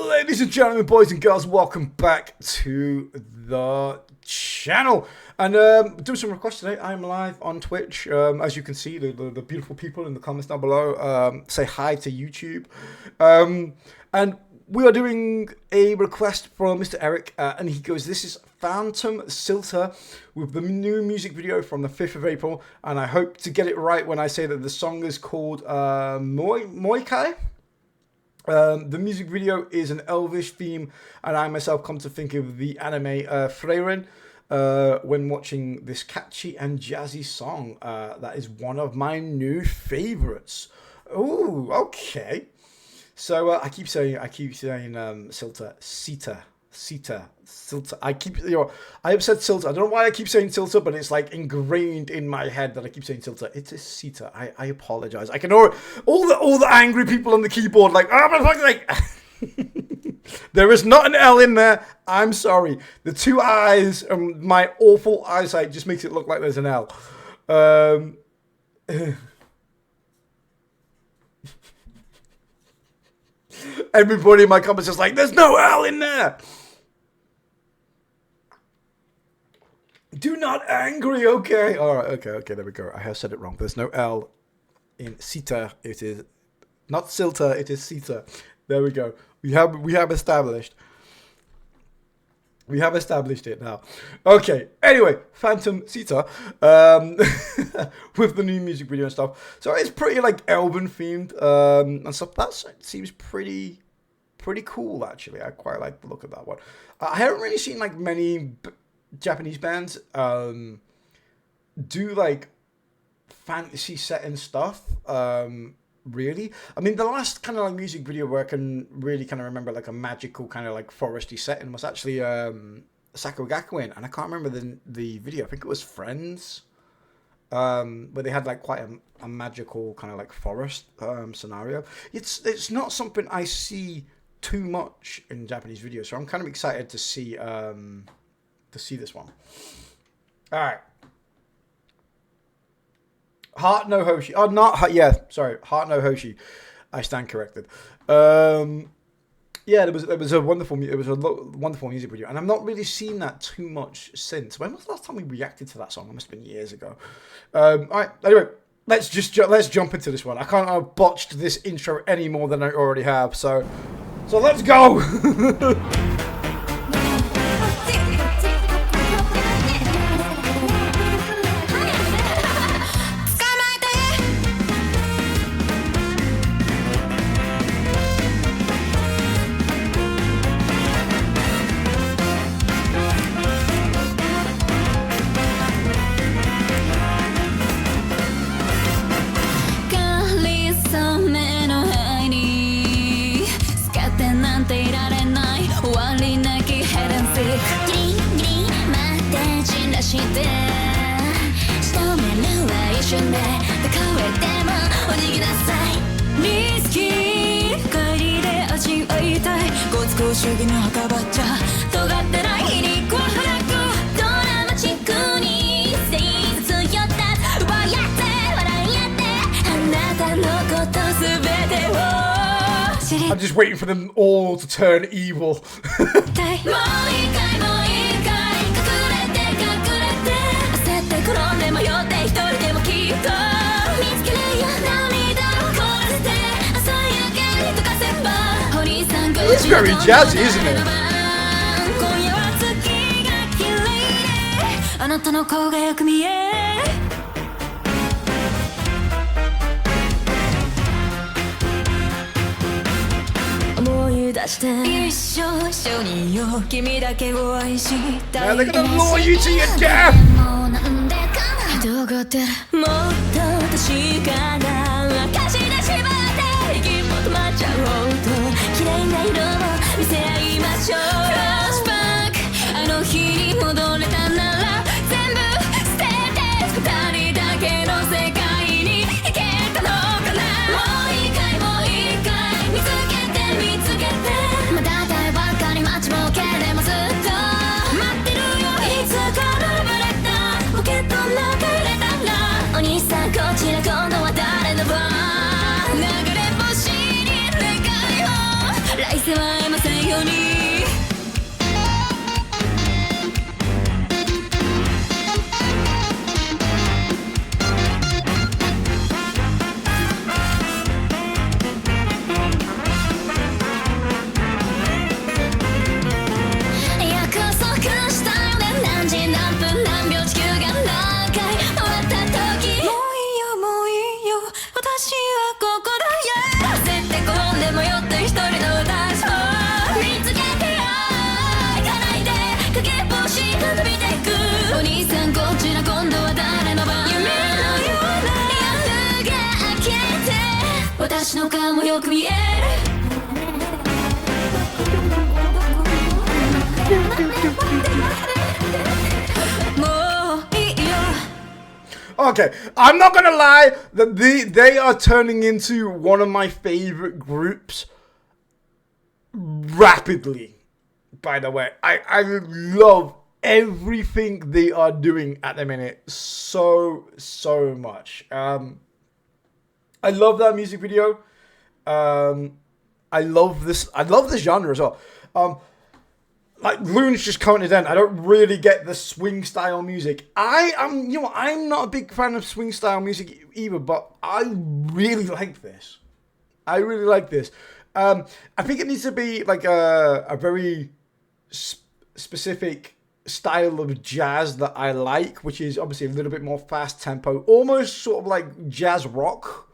Ladies and gentlemen, boys and girls, welcome back to the channel. And doing some requests today. I'm live on Twitch. As you can see, the beautiful people in the comments down below say hi to YouTube. And we are doing a request from Mr. Eric, and he goes, this is Phantom Siita with the new music video from the 5th of April. And I hope to get it right when I say that the song is called Moo yi Kai. The music video is an Elvish theme, and I myself come to think of the anime Freyren when watching this catchy and jazzy song. That is one of my new favorites. Ooh, okay. So I keep saying Siita. I have said Siita. I don't know why I keep saying Siita, but it's like ingrained in my head that I keep saying Siita. It is Siita. I apologize. I can know all the angry people on the keyboard like, oh my fuck, like there is not an L in there. I'm sorry. The two eyes and my awful eyesight just makes it look like there's an L. Everybody in my comments is like, there's no L in there. Do not angry, okay. All right, okay, there we go. I have said it wrong. There's no L in Siita. It is not Siita, it is Siita. There we go. We have established. We have established it now. Okay, anyway, Phantom Siita with the new music video and stuff. So it's pretty like Elven themed and stuff. That seems pretty cool, actually. I quite like the look of that one. I haven't really seen like many Japanese bands do like fantasy setting stuff. Really, I mean, the last kind of like music video where I can really kind of remember like a magical kind of like foresty setting was actually Sakura Gakuen, and I can't remember the video. I think it was Friends, where they had like quite a magical kind of like forest scenario. It's not something I see too much in Japanese videos, so I'm kind of excited to see this one. All right. Heart no Hoshi. Oh, not yeah. Sorry, Heart no Hoshi. I stand corrected. Yeah, there was a wonderful wonderful music video, and I've not really seen that too much since. When was the last time we reacted to that song? It must have been years ago. All right. Anyway, let's jump into this one. I can't have botched this intro any more than I already have. So let's go. I'm just waiting for them all to turn evil. It's very jazzy, isn't it? Now they're gonna lure you to your death. ように私の顔もよく見えるもういいよ Okay, I'm not gonna lie, that they are turning into one of my favorite groups rapidly. By the way, I love everything they are doing at the minute so much. I love that music video. I love this genre as well. Like Loon's just commented in, I don't really get the swing style music. I'm not a big fan of swing style music either, but I really like this. I really like this. I think it needs to be like a very specific style of jazz that I like, which is obviously a little bit more fast tempo, almost sort of like jazz rock.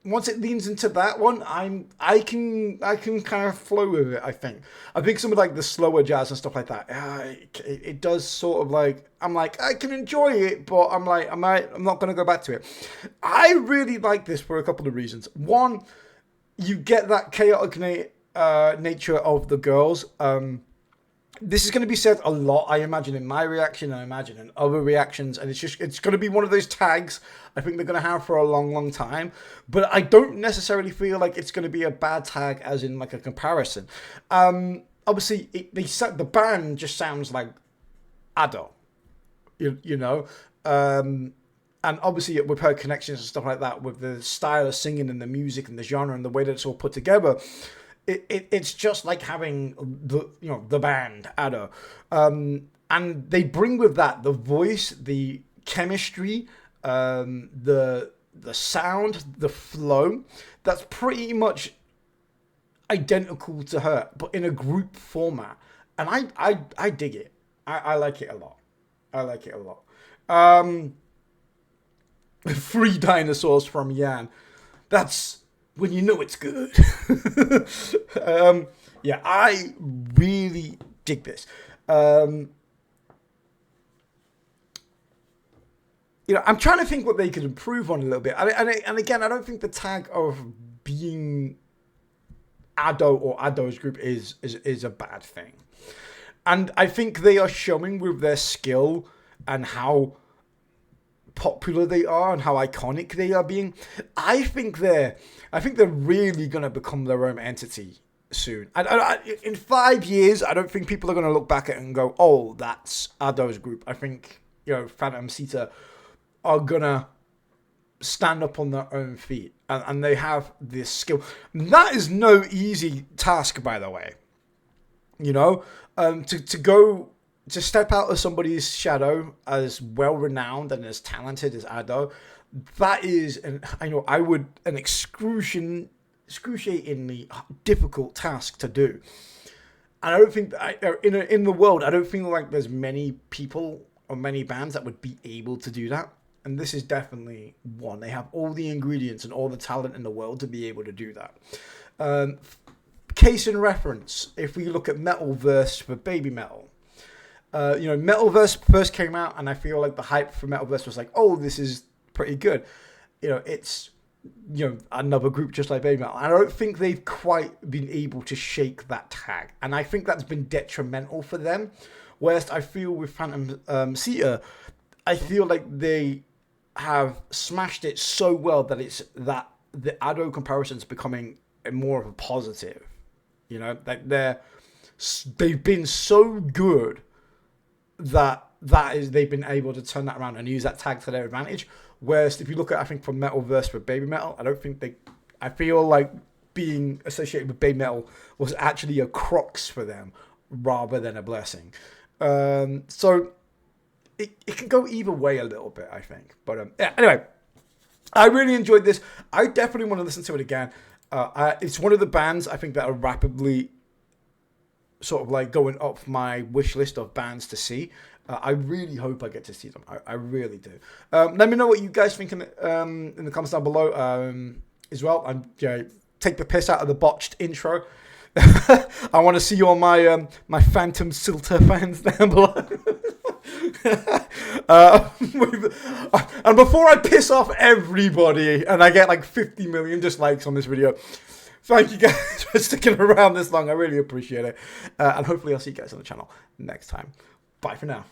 Once it leans into that one, I can kind of flow with it. I think some of like the slower jazz and stuff like that, it does sort of like, I'm like, I can enjoy it, but I'm like, I'm not going to go back to it. I really like this for a couple of reasons. One, you get that chaotic nature of the girls. This is going to be said a lot, I imagine, in my reaction, I imagine in other reactions, and it's going to be one of those tags I think they're going to have for a long time, but I don't necessarily feel like it's going to be a bad tag as in like a comparison. Obviously, the band just sounds like Ado, you know, and obviously we've heard connections and stuff like that with the style of singing and the music and the genre and the way that it's all put together. It's just like having the band Ado, and they bring with that the voice, the chemistry, the sound, the flow. That's pretty much identical to her, but in a group format, and I dig it. I like it a lot. I like it a lot. 3 dinosaurs from Yan. That's when you know it's good. Yeah, I really dig this. I'm trying to think what they could improve on a little bit. And again, I don't think the tag of being Ado or Ado's group is a bad thing. And I think they are showing with their skill and how popular they are and how iconic they are being. I think they're really going to become their own entity soon. In 5 years, I don't think people are going to look back at it and go, oh, that's Ado's group. I think, Phantom Siita are going to stand up on their own feet. And they have this skill. That is no easy task, by the way. To step out of somebody's shadow as well-renowned and as talented as Ado, that is, an excruciatingly difficult task to do. And I don't think in the world, I don't feel like there's many people or many bands that would be able to do that. And this is definitely one. They have all the ingredients and all the talent in the world to be able to do that. Case in reference, if we look at Metalverse for Baby Metal. Metalverse first came out, and I feel like the hype for Metalverse was like, oh, this is pretty good. It's another group just like Baby Metal. I don't think they've quite been able to shake that tag, and I think that's been detrimental for them. Whereas I feel with Phantom Siita, I feel like they have smashed it so well that the Ado comparison's becoming more of a positive. Like they've been so good that they've been able to turn that around and use that tag to their advantage. Whereas if you look at, I think, from Metalverse for Baby Metal, I feel like being associated with Bay Metal was actually a crux for them rather than a blessing. So it can go either way a little bit, I think. But yeah, anyway, I really enjoyed this. I definitely want to listen to it again. It's one of the bands I think that are rapidly sort of like going up my wish list of bands to see. I really hope I get to see them. I really do. Let me know what you guys think in the comments down below as well. And take the piss out of the botched intro. I want to see all my my Phantom Siita fans down below. And before I piss off everybody and I get like 50 million dislikes on this video, thank you guys for sticking around this long. I really appreciate it. And hopefully I'll see you guys on the channel next time. Bye for now.